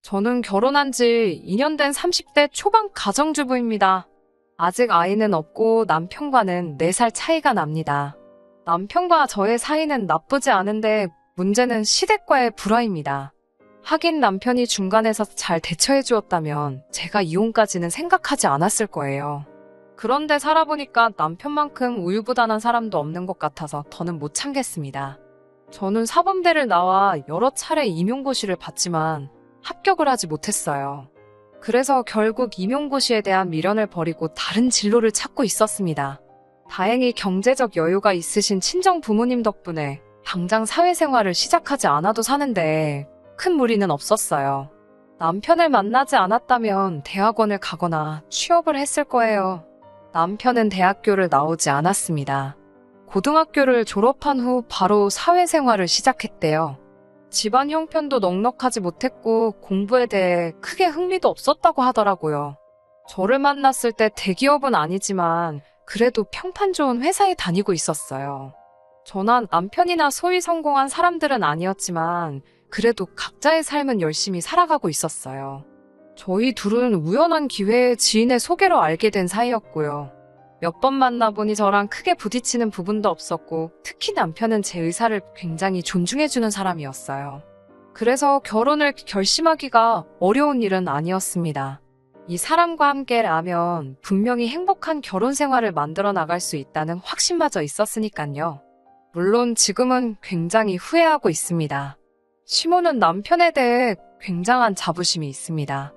저는 결혼한 지 2년 된 30대 초반 가정주부입니다. 아직 아이는 없고 남편과는 4살 차이가 납니다. 남편과 저의 사이는 나쁘지 않은데 문제는 시댁과의 불화입니다. 하긴 남편이 중간에서 잘 대처해 주었다면 제가 이혼까지는 생각하지 않았을 거예요. 그런데 살아보니까 남편만큼 우유부단한 사람도 없는 것 같아서 더는 못 참겠습니다. 저는 사범대를 나와 여러 차례 임용고시를 봤지만 합격을 하지 못했어요. 그래서 결국 임용고시에 대한 미련을 버리고 다른 진로를 찾고 있었습니다. 다행히 경제적 여유가 있으신 친정 부모님 덕분에 당장 사회생활을 시작하지 않아도 사는데 큰 무리는 없었어요. 남편을 만나지 않았다면 대학원을 가거나 취업을 했을 거예요. 남편은 대학교를 나오지 않았습니다. 고등학교를 졸업한 후 바로 사회생활을 시작했대요. 집안 형편도 넉넉하지 못했고 공부에 대해 크게 흥미도 없었다고 하더라고요. 저를 만났을 때 대기업은 아니지만 그래도 평판 좋은 회사에 다니고 있었어요. 저나 남편이나 소위 성공한 사람들은 아니었지만 그래도 각자의 삶은 열심히 살아가고 있었어요. 저희 둘은 우연한 기회에 지인의 소개로 알게 된 사이였고요. 몇 번 만나보니 저랑 크게 부딪히는 부분도 없었고 특히 남편은 제 의사를 굉장히 존중해주는 사람이었어요. 그래서 결혼을 결심하기가 어려운 일은 아니었습니다. 이 사람과 함께라면 분명히 행복한 결혼 생활을 만들어 나갈 수 있다는 확신마저 있었으니까요. 물론 지금은 굉장히 후회하고 있습니다. 시모는 남편에 대해 굉장한 자부심이 있습니다.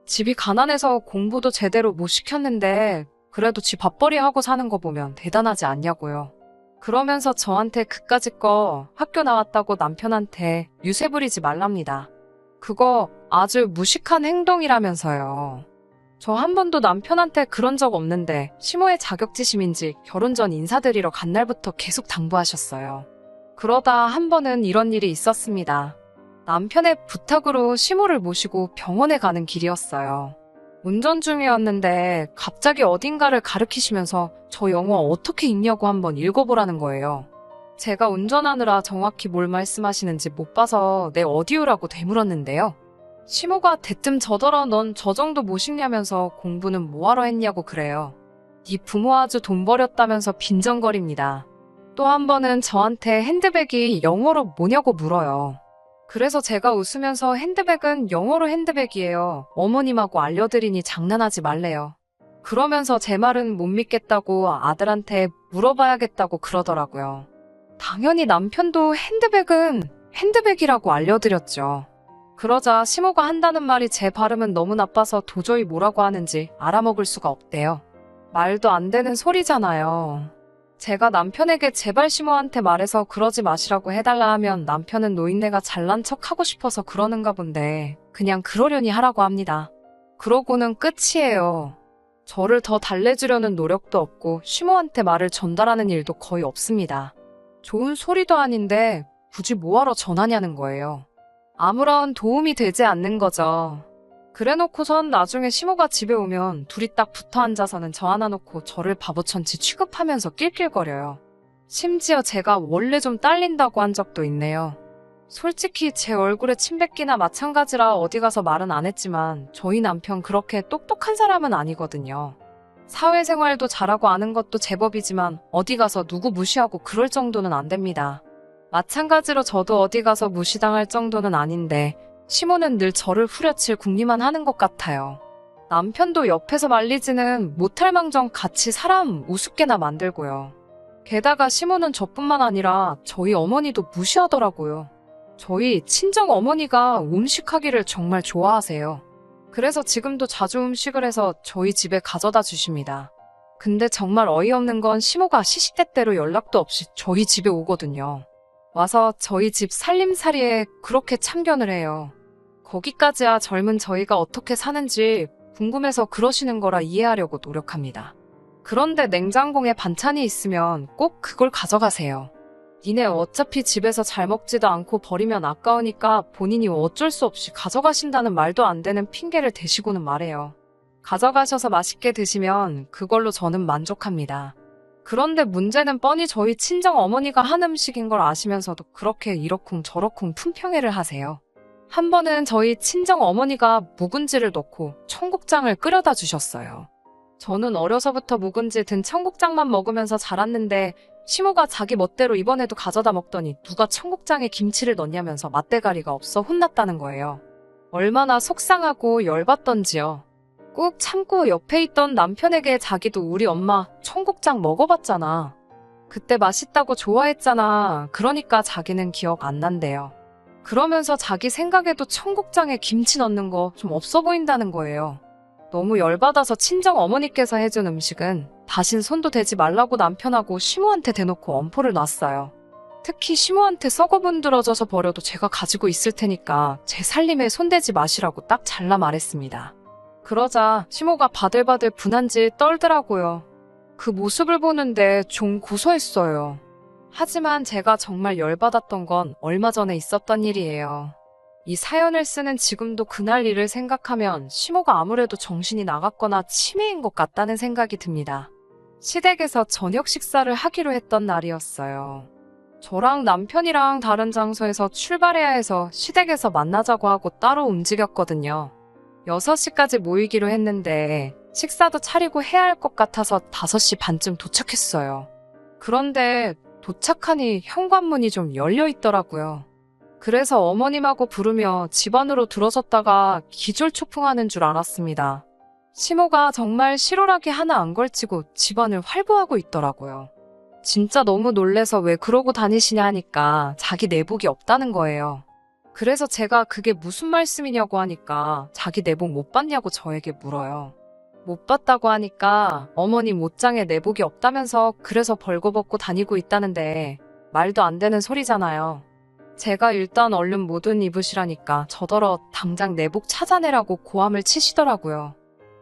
집이 가난해서 공부도 제대로 못 시켰는데 그래도 지 밥벌이 하고 사는 거 보면 대단하지 않냐고요. 그러면서 저한테 그까짓 거 학교 나왔다고 남편한테 유세 부리지 말랍니다. 그거 아주 무식한 행동이라면서요. 저 한 번도 남편한테 그런 적 없는데 시모의 자격지심인지 결혼 전 인사드리러 간 날부터 계속 당부하셨어요. 그러다 한 번은 이런 일이 있었습니다. 남편의 부탁으로 시모를 모시고 병원에 가는 길이었어요. 운전 중이었는데 갑자기 어딘가를 가리키시면서 저 영어 어떻게 읽냐고 한번 읽어보라는 거예요. 제가 운전하느라 정확히 뭘 말씀하시는지 못 봐서 네 어디요라고 되물었는데요. 시모가 대뜸 저더러 넌 저 정도 못 읽냐면서 공부는 뭐하러 했냐고 그래요. 네 부모 아주 돈 버렸다면서 빈정거립니다. 또 한 번은 저한테 핸드백이 영어로 뭐냐고 물어요. 그래서 제가 웃으면서 핸드백은 영어로 핸드백이에요. 어머님하고 알려드리니 장난하지 말래요. 그러면서 제 말은 못 믿겠다고 아들한테 물어봐야겠다고 그러더라고요. 당연히 남편도 핸드백은 핸드백이라고 알려드렸죠. 그러자 시모가 한다는 말이 제 발음은 너무 나빠서 도저히 뭐라고 하는지 알아먹을 수가 없대요. 말도 안 되는 소리잖아요. 제가 남편에게 제발 시모한테 말해서 그러지 마시라고 해달라 하면 남편은 노인네가 잘난 척 하고 싶어서 그러는가 본데 그냥 그러려니 하라고 합니다. 그러고는 끝이에요. 저를 더 달래주려는 노력도 없고 시모한테 말을 전달하는 일도 거의 없습니다. 좋은 소리도 아닌데 굳이 뭐하러 전하냐는 거예요. 아무런 도움이 되지 않는 거죠. 그래놓고선 나중에 시모가 집에 오면 둘이 딱 붙어 앉아서는 저 하나 놓고 저를 바보천지 취급하면서 낄낄거려요. 심지어 제가 원래 좀 딸린다고 한 적도 있네요. 솔직히 제 얼굴에 침 뱉기나 마찬가지라 어디 가서 말은 안 했지만 저희 남편 그렇게 똑똑한 사람은 아니거든요. 사회생활도 잘하고 아는 것도 제법이지만 어디 가서 누구 무시하고 그럴 정도는 안 됩니다. 마찬가지로 저도 어디 가서 무시당할 정도는 아닌데 시모는 늘 저를 후려칠 궁리만 하는 것 같아요. 남편도 옆에서 말리지는 못할 망정 같이 사람 우습게나 만들고요. 게다가 시모는 저뿐만 아니라 저희 어머니도 무시하더라고요. 저희 친정 어머니가 음식하기를 정말 좋아하세요. 그래서 지금도 자주 음식을 해서 저희 집에 가져다 주십니다. 근데 정말 어이없는 건 시모가 시시때때로 연락도 없이 저희 집에 오거든요. 와서 저희 집 살림살이에 그렇게 참견을 해요. 거기까지야 젊은 저희가 어떻게 사는지 궁금해서 그러시는 거라 이해하려고 노력합니다. 그런데 냉장고에 반찬이 있으면 꼭 그걸 가져가세요. 니네 어차피 집에서 잘 먹지도 않고 버리면 아까우니까 본인이 어쩔 수 없이 가져가신다는 말도 안 되는 핑계를 대시고는 말해요. 가져가셔서 맛있게 드시면 그걸로 저는 만족합니다. 그런데 문제는 뻔히 저희 친정 어머니가 한 음식인 걸 아시면서도 그렇게 이러쿵 저러쿵 품평회를 하세요. 한 번은 저희 친정 어머니가 묵은지를 넣고 청국장을 끓여다 주셨어요. 저는 어려서부터 묵은지 든 청국장만 먹으면서 자랐는데 시모가 자기 멋대로 이번에도 가져다 먹더니 누가 청국장에 김치를 넣냐면서 맛대가리가 없어 혼났다는 거예요. 얼마나 속상하고 열받던지요. 꾹 참고 옆에 있던 남편에게 자기도 우리 엄마 청국장 먹어봤잖아. 그때 맛있다고 좋아했잖아. 그러니까 자기는 기억 안 난대요. 그러면서 자기 생각에도 청국장에 김치 넣는 거 좀 없어 보인다는 거예요. 너무 열받아서 친정 어머니께서 해준 음식은 다신 손도 대지 말라고 남편하고 시모한테 대놓고 엄포를 놨어요. 특히 시모한테 썩어분들어져서 버려도 제가 가지고 있을 테니까 제 살림에 손대지 마시라고 딱 잘라 말했습니다. 그러자 시모가 바들바들 분한지 떨더라고요. 그 모습을 보는데 좀 고소했어요. 하지만 제가 정말 열받았던 건 얼마 전에 있었던 일이에요. 이 사연을 쓰는 지금도 그날 일을 생각하면 시모가 아무래도 정신이 나갔거나 치매인 것 같다는 생각이 듭니다. 시댁에서 저녁 식사를 하기로 했던 날이었어요. 저랑 남편이랑 다른 장소에서 출발해야 해서 시댁에서 만나자고 하고 따로 움직였거든요. 6시까지 모이기로 했는데 식사도 차리고 해야 할 것 같아서 5시 반쯤 도착했어요. 그런데 도착하니 현관문이 좀 열려 있더라고요. 그래서 어머님하고 부르며 집 안으로 들어섰다가 기절초풍하는 줄 알았습니다. 시모가 정말 실오라기 하나 안 걸치고 집안을 활보하고 있더라고요. 진짜 너무 놀래서 왜 그러고 다니시냐 하니까 자기 내복이 없다는 거예요. 그래서 제가 그게 무슨 말씀이냐고 하니까 자기 내복 못 봤냐고 저에게 물어요. 못 봤다고 하니까 어머님 옷장에 내복이 없다면서 그래서 벌거벗고 다니고 있다는데 말도 안 되는 소리잖아요. 제가 일단 얼른 뭐든 입으시라니까 저더러 당장 내복 찾아내라고 고함을 치시더라고요.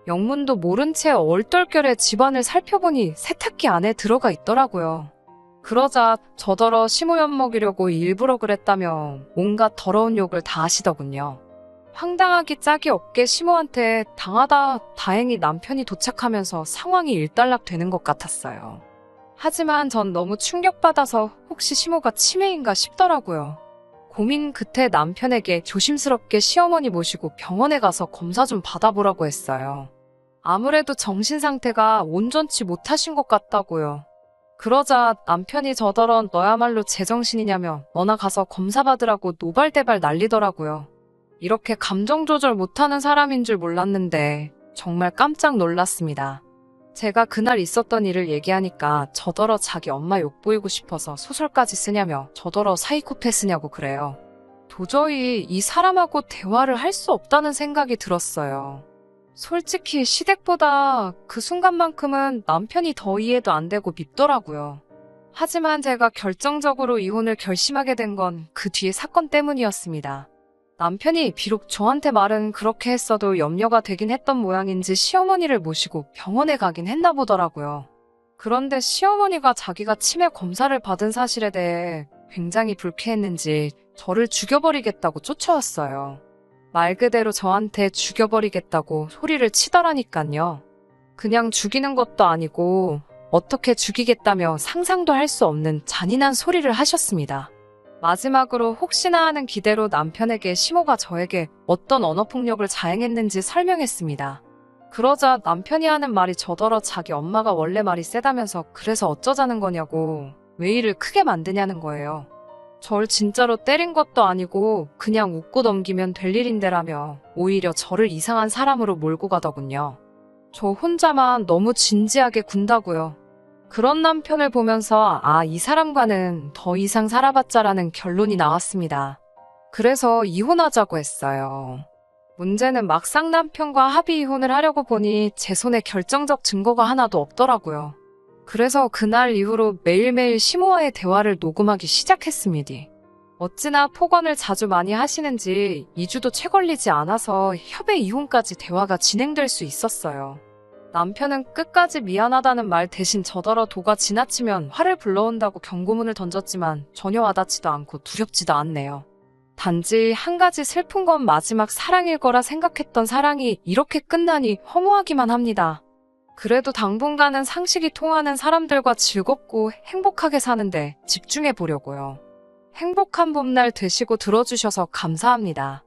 영문도 모른 채 얼떨결에 집안을 살펴보니 세탁기 안에 들어가 있더라고요. 그러자 저더러 시모연 먹이려고 일부러 그랬다며 온갖 더러운 욕을 다 하시더군요. 황당하기 짝이 없게 시모한테 당하다 다행히 남편이 도착하면서 상황이 일단락되는 것 같았어요. 하지만 전 너무 충격받아서 혹시 시모가 치매인가 싶더라고요. 고민 끝에 남편에게 조심스럽게 시어머니 모시고 병원에 가서 검사 좀 받아보라고 했어요. 아무래도 정신 상태가 온전치 못하신 것 같다고요. 그러자 남편이 저더러 너야말로 제정신이냐며 너나 가서 검사 받으라고 노발대발 난리더라고요. 이렇게 감정 조절 못하는 사람인 줄 몰랐는데 정말 깜짝 놀랐습니다. 제가 그날 있었던 일을 얘기하니까 저더러 자기 엄마 욕보이고 싶어서 소설까지 쓰냐며 저더러 사이코패스냐고 그래요. 도저히 이 사람하고 대화를 할 수 없다는 생각이 들었어요. 솔직히 시댁보다 그 순간만큼은 남편이 더 이해도 안 되고 밉더라고요. 하지만 제가 결정적으로 이혼을 결심하게 된 건 그 뒤의 사건 때문이었습니다. 남편이 비록 저한테 말은 그렇게 했어도 염려가 되긴 했던 모양인지 시어머니를 모시고 병원에 가긴 했나 보더라고요. 그런데 시어머니가 자기가 치매 검사를 받은 사실에 대해 굉장히 불쾌했는지 저를 죽여버리겠다고 쫓아왔어요. 말 그대로 저한테 죽여버리겠다고 소리를 치더라니깐요. 그냥 죽이는 것도 아니고 어떻게 죽이겠다며 상상도 할 수 없는 잔인한 소리를 하셨습니다. 마지막으로 혹시나 하는 기대로 남편에게 시모가 저에게 어떤 언어폭력을 자행했는지 설명했습니다. 그러자 남편이 하는 말이 저더러 자기 엄마가 원래 말이 세다면서 그래서 어쩌자는 거냐고 왜 일을 크게 만드냐는 거예요. 절 진짜로 때린 것도 아니고 그냥 웃고 넘기면 될 일인데라며 오히려 저를 이상한 사람으로 몰고 가더군요. 저 혼자만 너무 진지하게 군다고요. 그런 남편을 보면서 이 사람과는 더 이상 살아봤자라는 결론이 나왔습니다. 그래서 이혼하자고 했어요. 문제는 막상 남편과 합의 이혼을 하려고 보니 제 손에 결정적 증거가 하나도 없더라고요. 그래서 그날 이후로 매일매일 시모와의 대화를 녹음하기 시작했습니다. 어찌나 폭언을 자주 많이 하시는지 2주도 채 걸리지 않아서 협의 이혼까지 대화가 진행될 수 있었어요. 남편은 끝까지 미안하다는 말 대신 저더러 도가 지나치면 화를 불러온다고 경고문을 던졌지만 전혀 와닿지도 않고 두렵지도 않네요. 단지 한 가지 슬픈 건 마지막 사랑일 거라 생각했던 사랑이 이렇게 끝나니 허무하기만 합니다. 그래도 당분간은 상식이 통하는 사람들과 즐겁고 행복하게 사는데 집중해 보려고요. 행복한 봄날 되시고 들어주셔서 감사합니다.